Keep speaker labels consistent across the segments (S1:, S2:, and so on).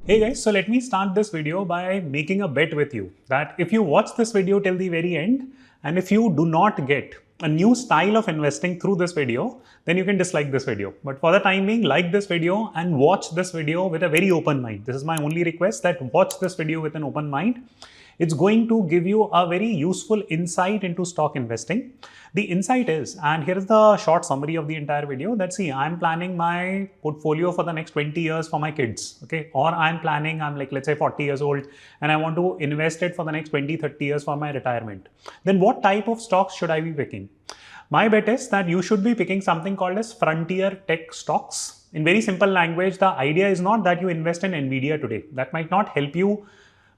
S1: Hey guys, so let me start this video by making a bet with you that if you watch this video till the very end and if you do not get a new style of investing through this video, then you can dislike this video. But for the time being, like this video and watch this video with a very open mind. This is my only request, that watch this video with an open mind. It's going to give you a very useful insight into stock investing. The insight is, and here is the short summary of the entire video, that see, I'm planning my portfolio for the next 20 years for my kids, okay? Or I'm planning, I'm like, let's say 40 years old and I want to invest it for the next 20, 30 years for my retirement. Then what type of stocks should I be picking? My bet is that you should be picking something called as frontier tech stocks. In very simple language, the idea is not that you invest in Nvidia today. That might not help you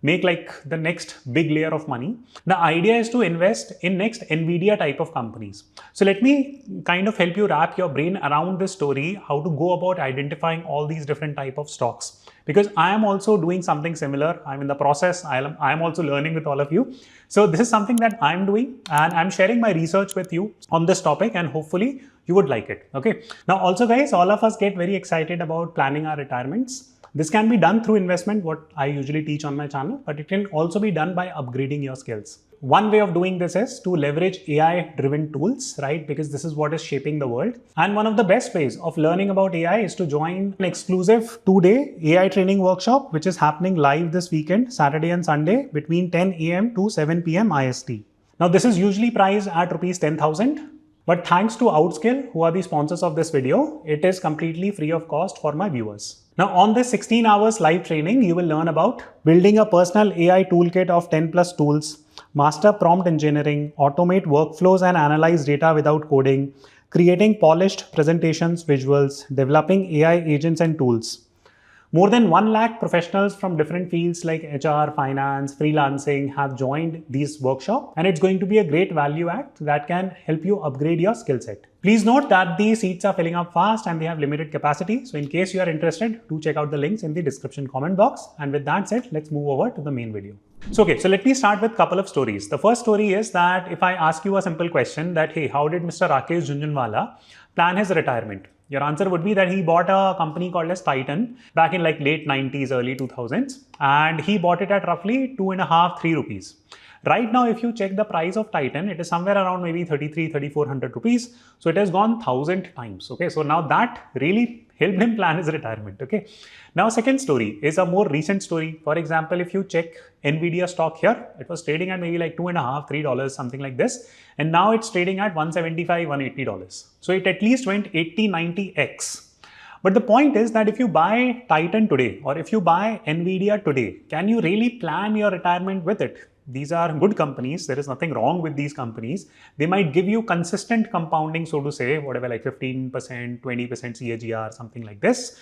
S1: make like the next big layer of money. The idea is to invest in next Nvidia type of companies. So let me kind of help you wrap your brain around this story, how to go about identifying all these different type of stocks. Because I am also doing something similar. I'm in the process. I am also learning with all of you. So this is something that I'm doing and I'm sharing my research with you on this topic, and hopefully you would like it. Okay. Now also guys, all of us get very excited about planning our retirements. This can be done through investment, what I usually teach on my channel, but it can also be done by upgrading your skills. One way of doing this is to leverage AI-driven tools, right? Because this is what is shaping the world. And one of the best ways of learning about AI is to join an exclusive 2-day AI training workshop, which is happening live this weekend, Saturday and Sunday, between 10 AM to 7 PM IST. Now, this is usually priced at rupees 10,000. But thanks to Outskill, who are the sponsors of this video, it is completely free of cost for my viewers. Now on this 16 hours live training, you will learn about building a personal AI toolkit of 10 plus tools, master prompt engineering, automate workflows and analyze data without coding, creating polished presentations, visuals, developing AI agents and tools. More than 1 lakh professionals from different fields like HR, finance, freelancing have joined these workshops, and it's going to be a great value add that can help you upgrade your skill set. Please note that these seats are filling up fast and they have limited capacity. So in case you are interested, do check out the links in the description comment box. And with that said, let's move over to the main video. So let me start with a couple of stories. The first story is that if I ask you a simple question that, hey, how did Mr. Rakesh Jhunjhunwala plan his retirement? Your answer would be that he bought a company called as Titan back in like late 90s, early 2000s, and he bought it at roughly 2.5, 3 rupees. Right now, if you check the price of Titan, it is somewhere around maybe 3,400 rupees. So it has gone 1,000 times. Okay, so now that really helped him plan his retirement. Okay, now second story is a more recent story. For example, if you check Nvidia stock here, it was trading at maybe like $2.5, $3, something like this. And now it's trading at $175, $180. So it at least went 80, 90x. But the point is that if you buy Titan today or if you buy Nvidia today, can you really plan your retirement with it? These are good companies. There is nothing wrong with these companies. They might give you consistent compounding, so to say, whatever, like 15%, 20% CAGR, something like this.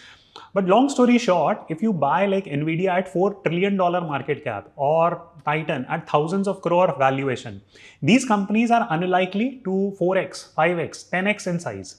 S1: But long story short, if you buy like Nvidia at $4 trillion market cap or Titan at thousands of crore valuation, these companies are unlikely to 4x, 5x, 10x in size.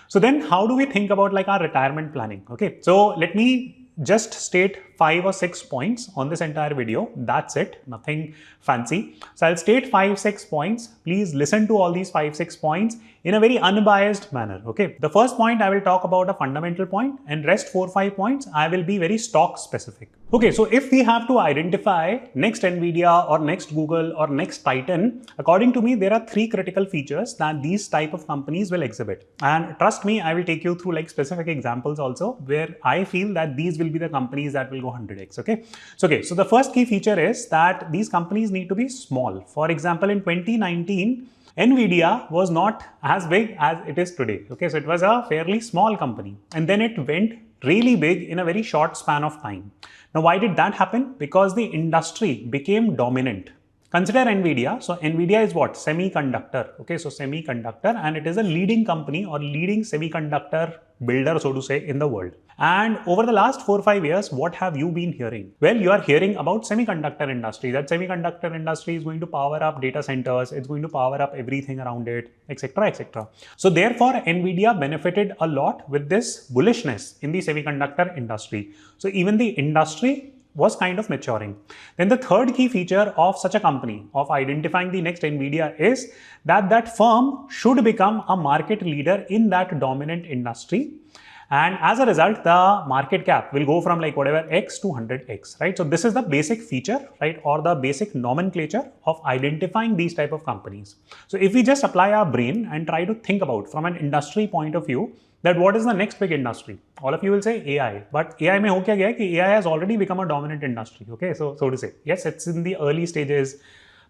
S1: So then how do we think about like our retirement planning? Okay, so let me just state 5 or 6 points on this entire video. That's it, nothing fancy. So I'll state 5, 6 points. Please listen to all these 5, 6 points in a very unbiased manner. Okay, the first point I will talk about a fundamental point, and rest 4, 5 points I will be very stock specific. Okay, so if we have to identify next Nvidia or next Google or next Titan, according to me, there are 3 critical features that these type of companies will exhibit. And trust me, I will take you through like specific examples also where I feel that these will be the companies that will go 100x. Okay, so the first key feature is that these companies need to be small. For example, in 2019, Nvidia was not as big as it is today. Okay, so it was a fairly small company and then it went really big in a very short span of time. Now, why did that happen? Because the industry became dominant. Consider Nvidia. So Nvidia is what? Semiconductor. Okay, so semiconductor, and it is a leading company or leading semiconductor builder, so to say, in the world. And over the last 4 or 5 years, what have you been hearing? Well, you are hearing about semiconductor industry. That semiconductor industry is going to power up data centers. It's going to power up everything around it, etc., etc. So therefore, Nvidia benefited a lot with this bullishness in the semiconductor industry. So even the industry was kind of maturing. Then the third key feature of such a company, of identifying the next Nvidia, is that that firm should become a market leader in that dominant industry. And as a result, the market cap will go from like whatever X to 100X, right? So this is the basic feature, right? Or the basic nomenclature of identifying these type of companies. So if we just apply our brain and try to think about from an industry point of view, that what is the next big industry? All of you will say AI, but AI mein ho kya gaya ki AI has already become a dominant industry, okay? So to say, yes, it's in the early stages.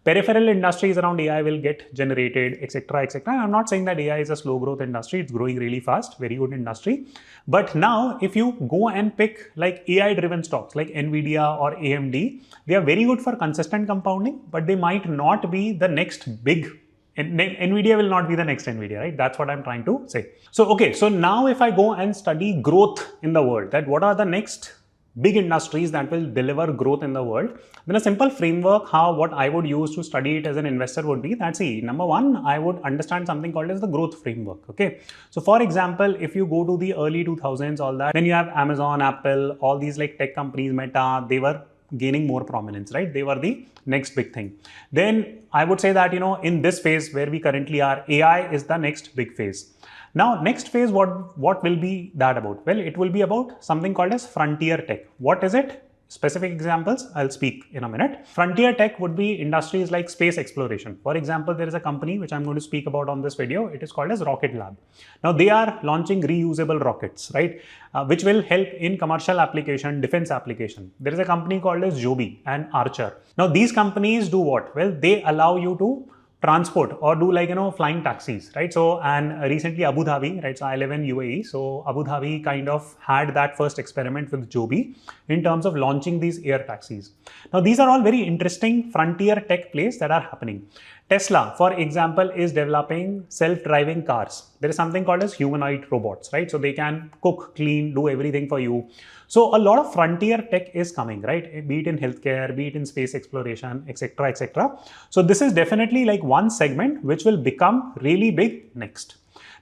S1: Peripheral industries around AI will get generated, etc., etc. I'm not saying that AI is a slow growth industry. It's growing really fast, very good industry. But now, if you go and pick like AI-driven stocks like Nvidia or AMD, they are very good for consistent compounding, but they might not be the next big. Nvidia will not be the next Nvidia, right? That's what I'm trying to say. So, okay, so now if I go and study growth in the world, that what are the next big industries that will deliver growth in the world, then a simple framework what I would use to study it as an investor would be that, see, number one, I would understand something called as the growth framework, okay? So for example, if you go to the early 2000s, all that, then you have Amazon, Apple, all these like tech companies, Meta, they were gaining more prominence, right? They were the next big thing. Then I would say that, in this phase where we currently are, AI is the next big phase. Now, next phase, what will be that about? Well, it will be about something called as frontier tech. What is it? Specific examples, I'll speak in a minute. Frontier tech would be industries like space exploration. For example, there is a company which I'm going to speak about on this video. It is called as Rocket Lab. Now, they are launching reusable rockets, right? Which will help in commercial application, defense application. There is a company called as Joby and Archer. Now, these companies do what? Well, they allow you to transport or do like, flying taxis, right? So, and recently Abu Dhabi, right? So I live in UAE. So Abu Dhabi kind of had that first experiment with Joby in terms of launching these air taxis. Now, these are all very interesting frontier tech plays that are happening. Tesla, for example, is developing self-driving cars. There is something called as humanoid robots, right? So they can cook, clean, do everything for you. So a lot of frontier tech is coming, right? Be it in healthcare, be it in space exploration, etc., etc. So this is definitely like one segment which will become really big next.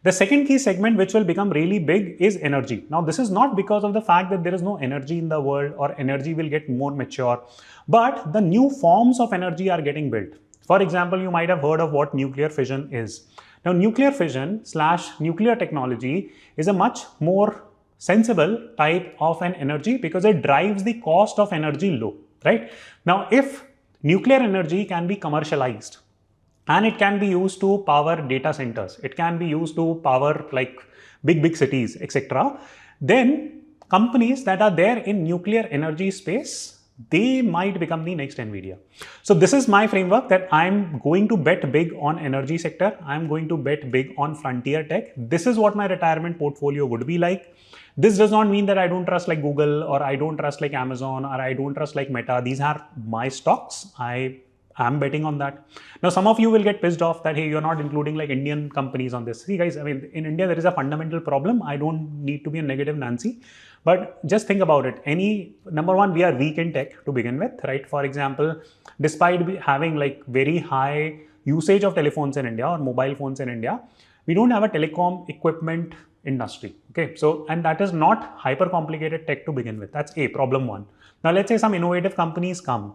S1: The second key segment which will become really big is energy. Now, this is not because of the fact that there is no energy in the world or energy will get more mature, but the new forms of energy are getting built. For example, you might have heard of what nuclear fission is. Now, nuclear fission / nuclear technology is a much more sensible type of an energy because it drives the cost of energy low, right? Now, if nuclear energy can be commercialized and it can be used to power data centers, it can be used to power like big cities, etc., then companies that are there in nuclear energy space, they might become the next Nvidia. So this is my framework that I'm going to bet big on energy sector. I'm going to bet big on frontier tech. This is what my retirement portfolio would be like. This does not mean that I don't trust like Google or I don't trust like Amazon or I don't trust like Meta. These are my stocks. I am betting on that. Now, some of you will get pissed off that, hey, you're not including like Indian companies on this. See guys, I mean, in India, there is a fundamental problem. I don't need to be a negative Nancy. But just think about it. Number one, we are weak in tech to begin with, right? For example, despite having like very high usage of telephones in India or mobile phones in India, we don't have a telecom equipment industry. Okay, so, and that is not hyper complicated tech to begin with. That's problem one. Now, let's say some innovative companies come.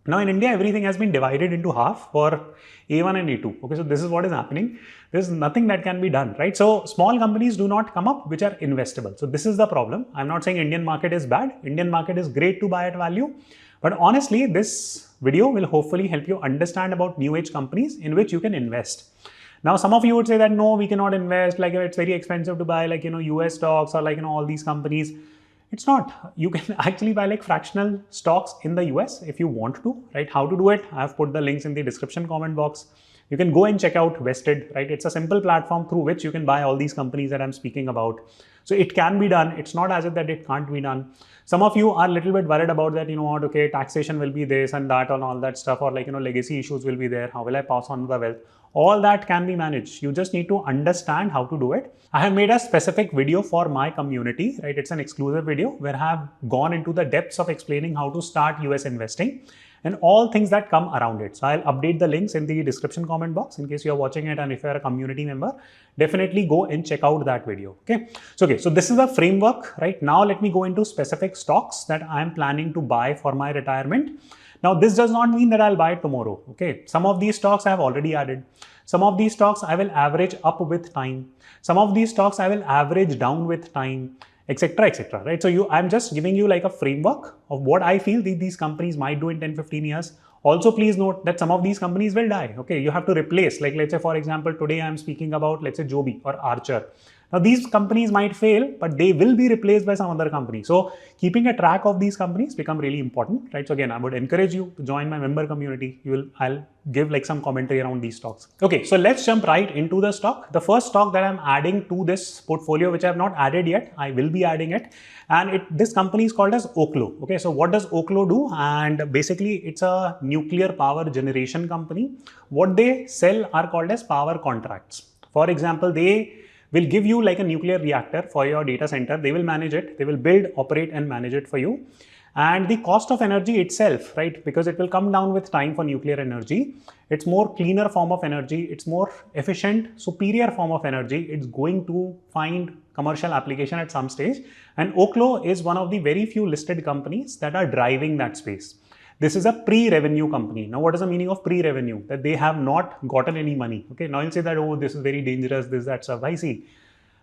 S1: Now, in India, everything has been divided into half for A1 and A2. Okay, so this is what is happening. There's nothing that can be done, right? So small companies do not come up which are investable. So this is the problem. I'm not saying Indian market is bad. Indian market is great to buy at value. But honestly, this video will hopefully help you understand about new age companies in which you can invest. Now, some of you would say that, no, we cannot invest. Like it's very expensive to buy like, US stocks or like, all these companies. It's not. You can actually buy like fractional stocks in the US if you want to, right? How to do it? I've put the links in the description comment box. You can go and check out Vested, right? It's a simple platform through which you can buy all these companies that I'm speaking about. So it can be done. It's not as if that it can't be done. Some of you are a little bit worried about that, okay, taxation will be this and that and all that stuff, or like, legacy issues will be there. How will I pass on the wealth? All that can be managed. You just need to understand how to do it. I have made a specific video for my community, right? It's an exclusive video where I have gone into the depths of explaining how to start US investing and all things that come around it. So I'll update the links in the description comment box in case you're watching it, and if you're a community member, definitely go and check out that video. Okay. So this is the framework, right? Now let me go into specific stocks that I'm planning to buy for my retirement. Now, this does not mean that I'll buy it tomorrow. Okay, some of these stocks I have already added. Some of these stocks I will average up with time. Some of these stocks I will average down with time, etc., etc. Right? So I'm just giving you like a framework of what I feel these companies might do in 10-15 years. Also, please note that some of these companies will die. Okay, you have to replace, like let's say for example, today I'm speaking about, let's say, Joby or Archer. Now, these companies might fail, but they will be replaced by some other company. So keeping a track of these companies become really important, right? So again, I would encourage you to join my member community. I'll give like some commentary around these stocks. Okay, so let's jump right into the stock. The first stock that I'm adding to this portfolio, which I have not added yet, I will be adding it. And this company is called as Oklo. Okay, so what does Oklo do? And basically, it's a nuclear power generation company. What they sell are called as power contracts. For example, they will give you like a nuclear reactor for your data center. They will manage it. They will build, operate, and manage it for you. And the cost of energy itself, right, because it will come down with time for nuclear energy. It's more cleaner form of energy. It's more efficient, superior form of energy. It's going to find commercial application at some stage. And Oklo is one of the very few listed companies that are driving that space. This is a pre-revenue company. Now, what is the meaning of pre-revenue? That they have not gotten any money. Okay, now you'll say that, oh, this is very dangerous, this, that, stuff. I see.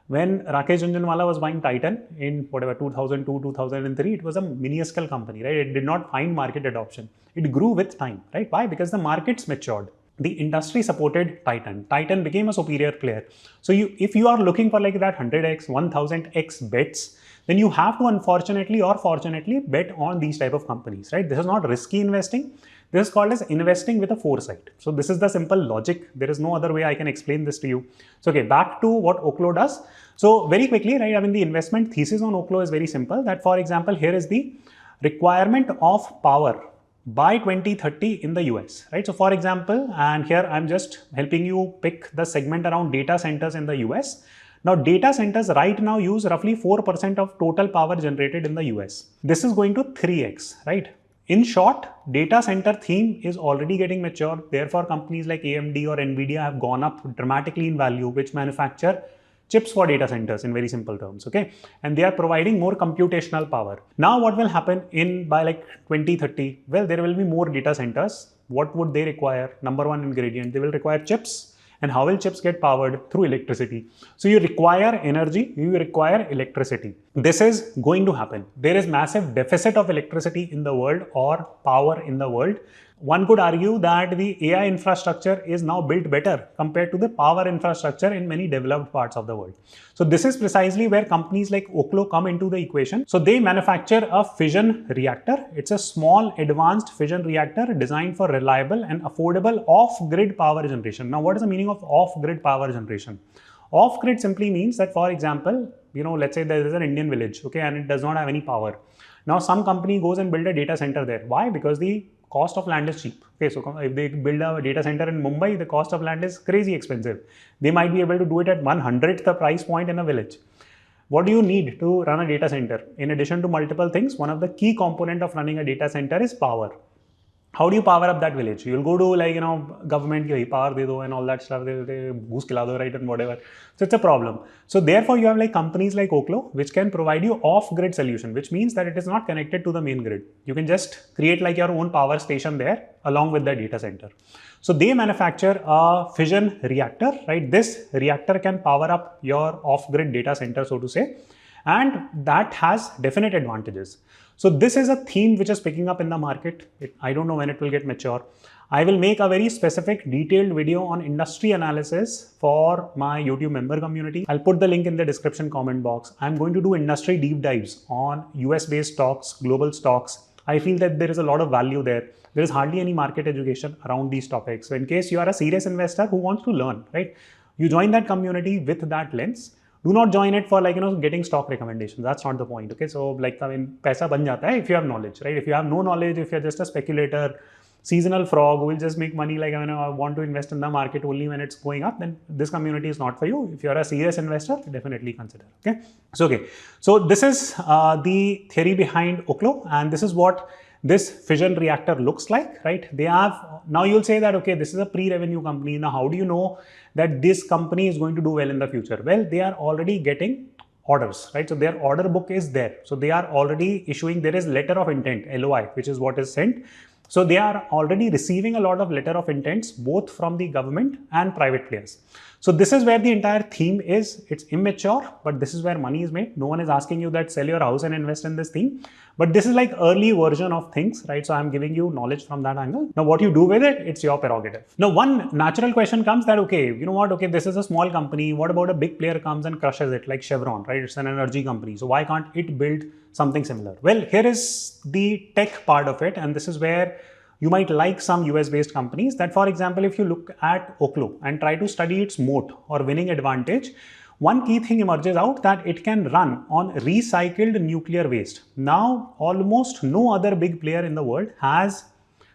S1: When Rakesh Jhunjhunwala was buying Titan in whatever 2002, 2003, it was a minuscule company, right? It did not find market adoption. It grew with time, right? Why? Because the markets matured. The industry supported Titan. Titan became a superior player. So if you are looking for like that 100x, 1000x bets, then you have to unfortunately or fortunately bet on these type of companies, right? This is not risky investing. This is called as investing with a foresight. So this is the simple logic. There is no other way I can explain this to you. So okay, back to what Oklo does. So very quickly, right? I mean, the investment thesis on Oklo is very simple. That, for example, here is the requirement of power by 2030 in the US, right? So for example, and here I'm just helping you pick the segment around data centers in the US. Now, data centers right now use roughly 4% of total power generated in the US. This is going to 3x, right? In short, data center theme is already getting mature. Therefore, companies like AMD or Nvidia have gone up dramatically in value, which manufacture chips for data centers in very simple terms, okay? And they are providing more computational power. Now, what will happen by like 2030? Well, there will be more data centers. What would they require? Number one ingredient, they will require chips. And how will chips get powered? Through electricity. So you require energy, you require electricity. This is going to happen. There is massive deficit of electricity in the world or power in the world. One could argue that the AI infrastructure is now built better compared to the power infrastructure in many developed parts of the world. So this is precisely where companies like Oklo come into the equation. So they manufacture a fission reactor. It's a small advanced fission reactor designed for reliable and affordable off-grid power generation. Now, what is the meaning of off-grid power generation? Off-grid simply means that, for example, let's say there is an Indian village, okay, and it does not have any power. Now, some company goes and build a data center there. Why? Because the cost of land is cheap. Okay, so if they build a data center in Mumbai, the cost of land is crazy expensive. They might be able to do it at 1/100th the price point in a village. What do you need to run a data center? In addition to multiple things, one of the key component of running a data center is power. How do you power up that village? You'll go to like, government ki power de do and all that stuff, they goose khila do, right, and whatever. So it's a problem. So therefore you have like companies like Oklo, which can provide you off-grid solution, which means that it is not connected to the main grid. You can just create like your own power station there along with the data center. So they manufacture a fission reactor, right? This reactor can power up your off-grid data center, so to say, and that has definite advantages. So this is a theme which is picking up in the market. I don't know when it will get mature. I will make a very specific detailed video on industry analysis for my YouTube member community. I'll put the link in the description comment box. I'm going to do industry deep dives on US based stocks, global stocks. I feel that there is a lot of value there. There is hardly any market education around these topics. So in case you are a serious investor who wants to learn, right? You join that community with that lens. Do not join it for getting stock recommendations. That's not the point. Okay, so paisa ban jata hai if you have knowledge, right? If you have no knowledge, if you're just a speculator, seasonal frog who will just make money I want to invest in the market only when it's going up, then this community is not for you. If you're a serious investor, definitely consider. Okay, so this is the theory behind Oklo, and this is what this fission reactor looks like, right? They have, now you'll say that, okay, this is a pre-revenue company. Now, how do you know that this company is going to do well in the future? Well, they are already getting orders, right? So their order book is there. So they are already issuing, there is letter of intent, LOI, which is what is sent. So they are already receiving a lot of letter of intents, both from the government and private players. So this is where the entire theme is. It's immature, but this is where money is made. No one is asking you that sell your house and invest in this theme. But this is like early version of things, right? So I'm giving you knowledge from that angle. Now, what you do with it, it's your prerogative. Now, one natural question comes that, okay, you know what? Okay, this is a small company. What about a big player comes and crushes it, like Chevron, right? It's an energy company. So why can't it build something similar? Well, here is the tech part of it. And this is where you might like some US based companies that, for example, if you look at Oklo and try to study its moat or winning advantage, one key thing emerges out that it can run on recycled nuclear waste. Now, almost no other big player in the world has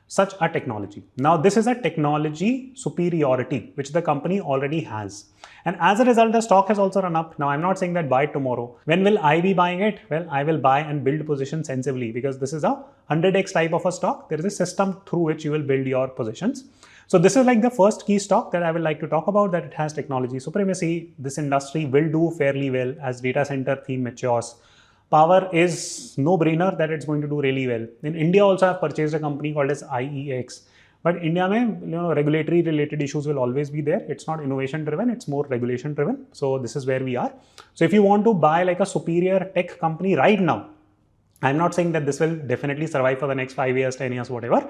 S1: such a technology. Now, this is a technology superiority, which the company already has. And as a result, the stock has also run up. Now, I'm not saying that buy it tomorrow. When will I be buying it? Well, I will buy and build position sensibly, because this is a 100x type of a stock. There is a system through which you will build your positions. So this is like the first key stock that I would like to talk about, that it has technology supremacy. This industry will do fairly well as data center theme matures. Power is no brainer that it's going to do really well. In India also, I've purchased a company called as IEX. But India, regulatory related issues will always be there. It's not innovation driven, it's more regulation driven. So this is where we are. So if you want to buy like a superior tech company right now, I'm not saying that this will definitely survive for the next 5 years, 10 years, whatever.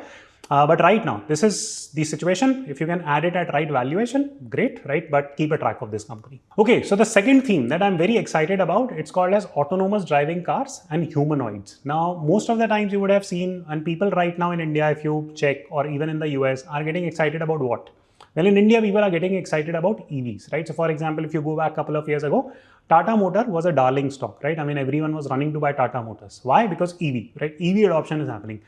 S1: But right now, this is the situation. If you can add it at right valuation, great, right? But keep a track of this company. Okay, so the second theme that I'm very excited about, it's called as autonomous driving cars and humanoids. Now, most of the times you would have seen, and people right now in India, if you check, or even in the US, are getting excited about what? Well, in India, people are getting excited about EVs, right? So for example, if you go back a couple of years ago, Tata Motor was a darling stock, right? I mean, everyone was running to buy Tata Motors. Why? Because EV, right? EV adoption is happening.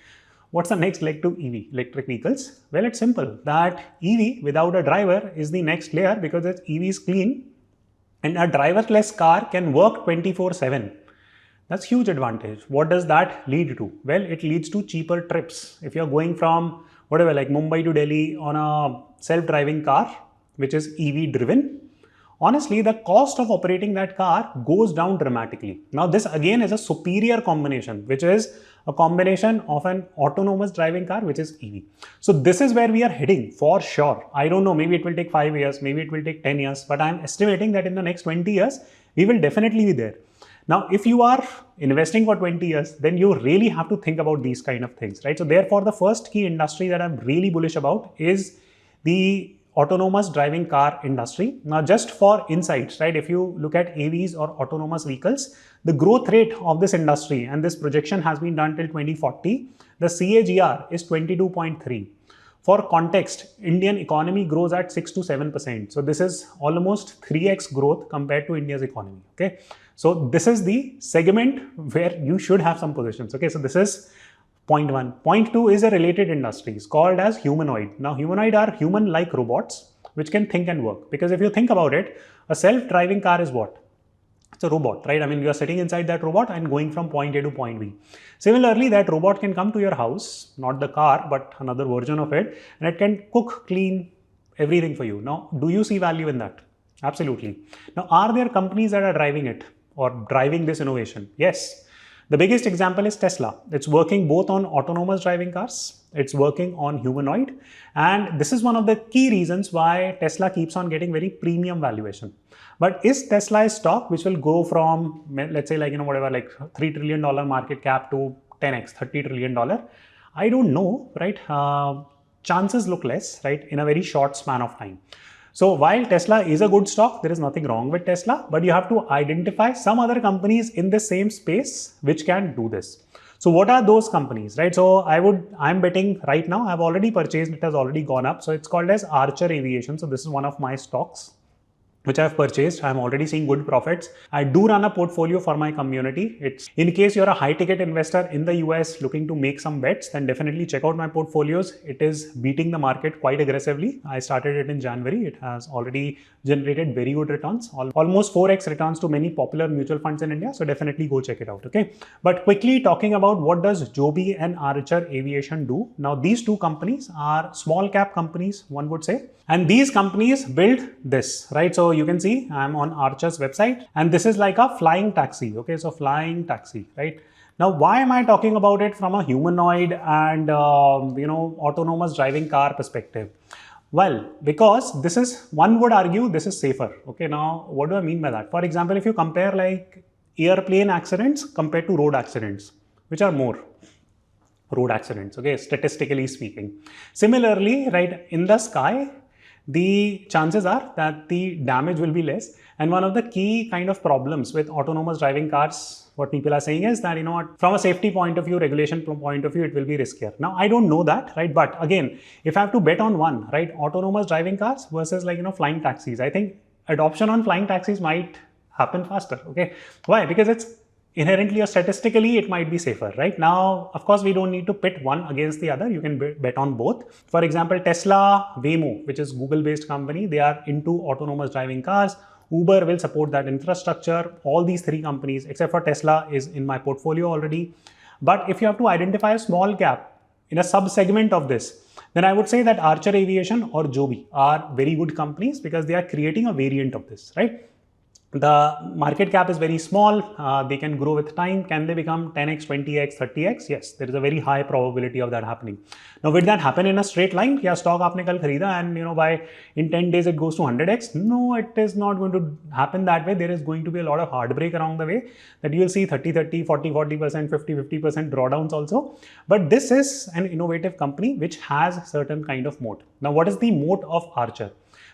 S1: What's the next leg to EV, electric vehicles? Well, it's simple, that EV without a driver is the next layer, because its EV is clean and a driverless car can work 24/7. That's huge advantage. What does that lead to? Well, it leads to cheaper trips. If you're going from whatever, like Mumbai to Delhi on a self-driving car, which is EV driven, honestly, the cost of operating that car goes down dramatically. Now, this again is a superior combination, which is a combination of an autonomous driving car, which is EV. So this is where we are heading for sure. I don't know, maybe it will take 5 years, maybe it will take 10 years, but I'm estimating that in the next 20 years, we will definitely be there. Now, if you are investing for 20 years, then you really have to think about these kind of things, right? So therefore, the first key industry that I'm really bullish about is the autonomous driving car industry. Now, just for insights, right? If you look at AVs or autonomous vehicles, the growth rate of this industry, and this projection has been done till 2040, the CAGR is 22.3. For context, Indian economy grows at 6 to 7%. So this is almost 3x growth compared to India's economy. Okay. So this is the segment where you should have some positions. Okay. So this is point one. Point two is a related industry. It's called as humanoid. Now, humanoid are human-like robots which can think and work. Because if you think about it, a self-driving car is what? It's a robot, right? I mean, you are sitting inside that robot and going from point A to point B. Similarly, that robot can come to your house, not the car, but another version of it, and it can cook, clean, everything for you. Now, do you see value in that? Absolutely. Now, are there companies that are driving it or driving this innovation? Yes. The biggest example is Tesla. It's working both on autonomous driving cars, it's working on humanoid, and this is one of the key reasons why Tesla keeps on getting very premium valuation. But is Tesla a stock which will go from, let's say, like, whatever, like $3 trillion market cap to 10x, $30 trillion? I don't know, right? Chances look less, right, in a very short span of time. So while Tesla is a good stock, there is nothing wrong with Tesla, but you have to identify some other companies in the same space which can do this. So what are those companies, right? So I'm betting right now, I've already purchased, it has already gone up. So it's called as Archer Aviation. So this is one of my stocks which I've purchased. I'm already seeing good profits. I do run a portfolio for my community. It's in case you're a high ticket investor in the US looking to make some bets, then definitely check out my portfolios. It is beating the market quite aggressively. I started it in January. It has already generated very good returns, almost 4x returns to many popular mutual funds in India. So definitely go check it out. Okay. But quickly talking about what does Joby and Archer Aviation do. Now, these two companies are small cap companies, one would say. And these companies build this, right? So you can see I'm on Archer's website and this is like a flying taxi. Okay, so flying taxi, right? Now, why am I talking about it from a humanoid and autonomous driving car perspective? Well, because this is, one would argue this is safer. Okay, now what do I mean by that? For example, if you compare like airplane accidents compared to road accidents, which are more? Road accidents, okay, statistically speaking. Similarly, right, in the sky, the chances are that the damage will be less. And one of the key kind of problems with autonomous driving cars, what people are saying is that, from a safety point of view, regulation point of view, it will be riskier. Now, I don't know that, right? But again, if I have to bet on one, right, autonomous driving cars versus like, flying taxis, I think adoption on flying taxis might happen faster, okay? Why? Because it's inherently or statistically it might be safer. Right now, of course, we don't need to pit one against the other. You can bet on both. For example, Tesla, Waymo, which is Google based company, they are into autonomous driving cars. Uber will support that infrastructure. All these three companies except for Tesla is in my portfolio already. But if you have to identify a small gap in a sub segment of this, then I would say that Archer Aviation or Joby are very good companies because they are creating a variant of this, right? The market cap is very small. They can grow with time. Can they become 10x, 20x, 30x? Yes, there is a very high probability of that happening. Now, will that happen in a straight line? Yeah, stock aapne kal kharida and by in 10 days it goes to 100x. No, it is not going to happen that way. There is going to be a lot of heartbreak along the way that you will see 30, 40%, 50% drawdowns also. But this is an innovative company which has certain kind of moat. Now, what is the moat of Archer?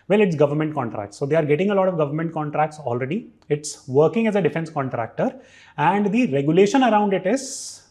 S1: Well, it's government contracts. So they are getting a lot of government contracts already. It's working as a defense contractor and the regulation around it is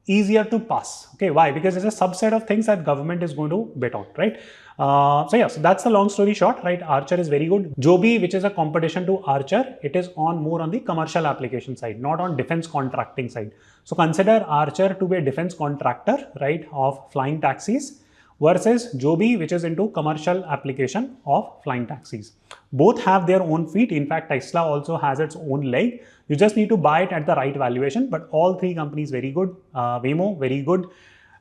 S1: easier to pass. Okay, why? Because it's a subset of things that government is going to bet on, right? So that's the long story short, right? Archer is very good. Joby, which is a competition to Archer, it is more on the commercial application side, not on defense contracting side. So consider Archer to be a defense contractor, right, of flying taxis, versus Joby, which is into commercial application of flying taxis. Both have their own feet. In fact, Tesla also has its own leg. You just need to buy it at the right valuation, but all three companies very good. Waymo, very good.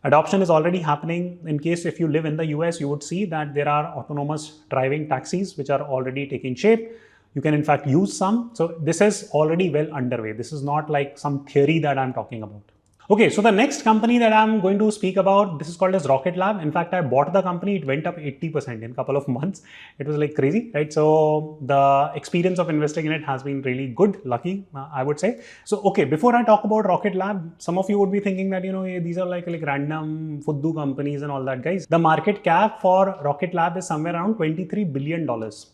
S1: Adoption is already happening. In case if you live in the US, you would see that there are autonomous driving taxis which are already taking shape. You can in fact use some. So this is already well underway. This is not like some theory that I'm talking about. Okay, so the next company that I'm going to speak about, this is called as Rocket Lab. In fact, I bought the company, it went up 80% in a couple of months. It was like crazy, right? So the experience of investing in it has been really good, lucky, I would say. So, okay, before I talk about Rocket Lab, some of you would be thinking that, these are like random fuddu companies and all that, guys. The market cap for Rocket Lab is somewhere around $23 billion.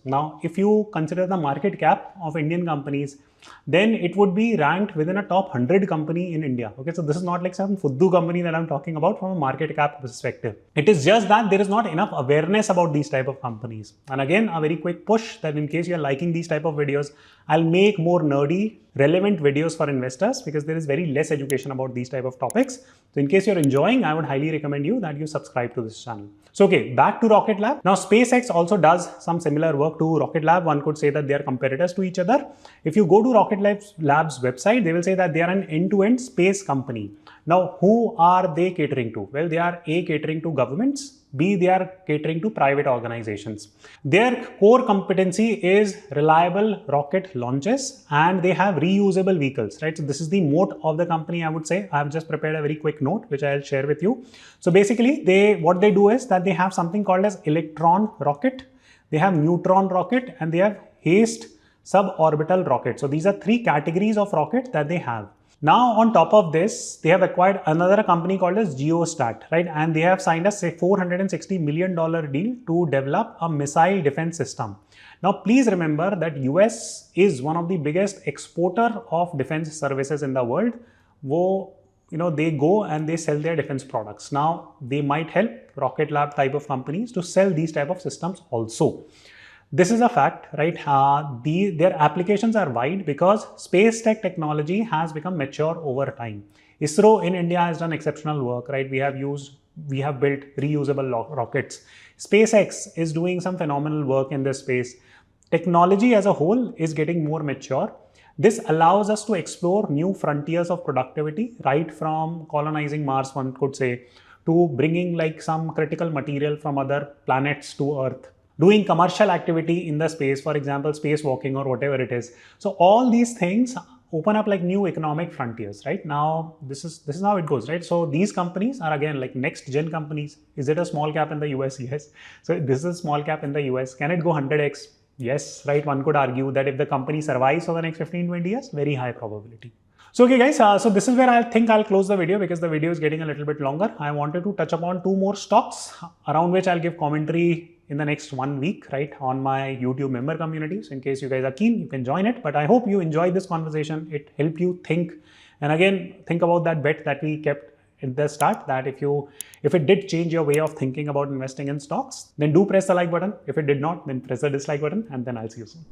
S1: Now, if you consider the market cap of Indian companies, then it would be ranked within a top 100 company in India. Okay, so this is not like some fuddu company that I'm talking about from a market cap perspective. It is just that there is not enough awareness about these type of companies. And again, a very quick push that in case you're liking these type of videos, I'll make more nerdy, relevant videos for investors because there is very less education about these type of topics. So in case you're enjoying, I would highly recommend you that you subscribe to this channel. So okay, back to Rocket Lab. Now SpaceX also does some similar work to Rocket Lab. One could say that they are competitors to each other. If you go to Rocket Lab's website, they will say that they are an end-to-end space company. Now, who are they catering to? Well, they are A, catering to governments, B, they are catering to private organizations. Their core competency is reliable rocket launches and they have reusable vehicles, right? So this is the moat of the company, I would say. I have just prepared a very quick note, which I'll share with you. So basically, what they do is that they have something called as electron rocket, they have neutron rocket, and they have HASTE suborbital rocket. So these are three categories of rocket that they have. Now, on top of this, they have acquired another company called as Geostat, right? And they have signed a $460 million deal to develop a missile defense system. Now, please remember that US is one of the biggest exporter of defense services in the world. They go and they sell their defense products. Now, they might help Rocket Lab type of companies to sell these type of systems also. This is a fact, right? Their applications are wide because space tech technology has become mature over time. ISRO in India has done exceptional work, right? We have built reusable rockets. SpaceX is doing some phenomenal work in this space. Technology as a whole is getting more mature. This allows us to explore new frontiers of productivity, right from colonizing Mars, one could say, to bringing like some critical material from other planets to Earth. Doing commercial activity in the space, for example, spacewalking or whatever it is. So all these things open up like new economic frontiers, right? Now, this is how it goes, right? So these companies are again like next gen companies. Is it a small cap in the US? Yes. So this is small cap in the US. Can it go 100x? Yes, right? One could argue that if the company survives for the next 15-20 years, very high probability. So okay guys, so this is where I think I'll close the video because the video is getting a little bit longer. I wanted to touch upon 2 more stocks around which I'll give commentary in the next 1 week, right, on my YouTube member community. So in case you guys are keen, you can join it. But I hope you enjoyed this conversation. It helped you think. And again, think about that bet that we kept at the start, that if it did change your way of thinking about investing in stocks, then do press the like button. If it did not, then press the dislike button, and then I'll see you soon.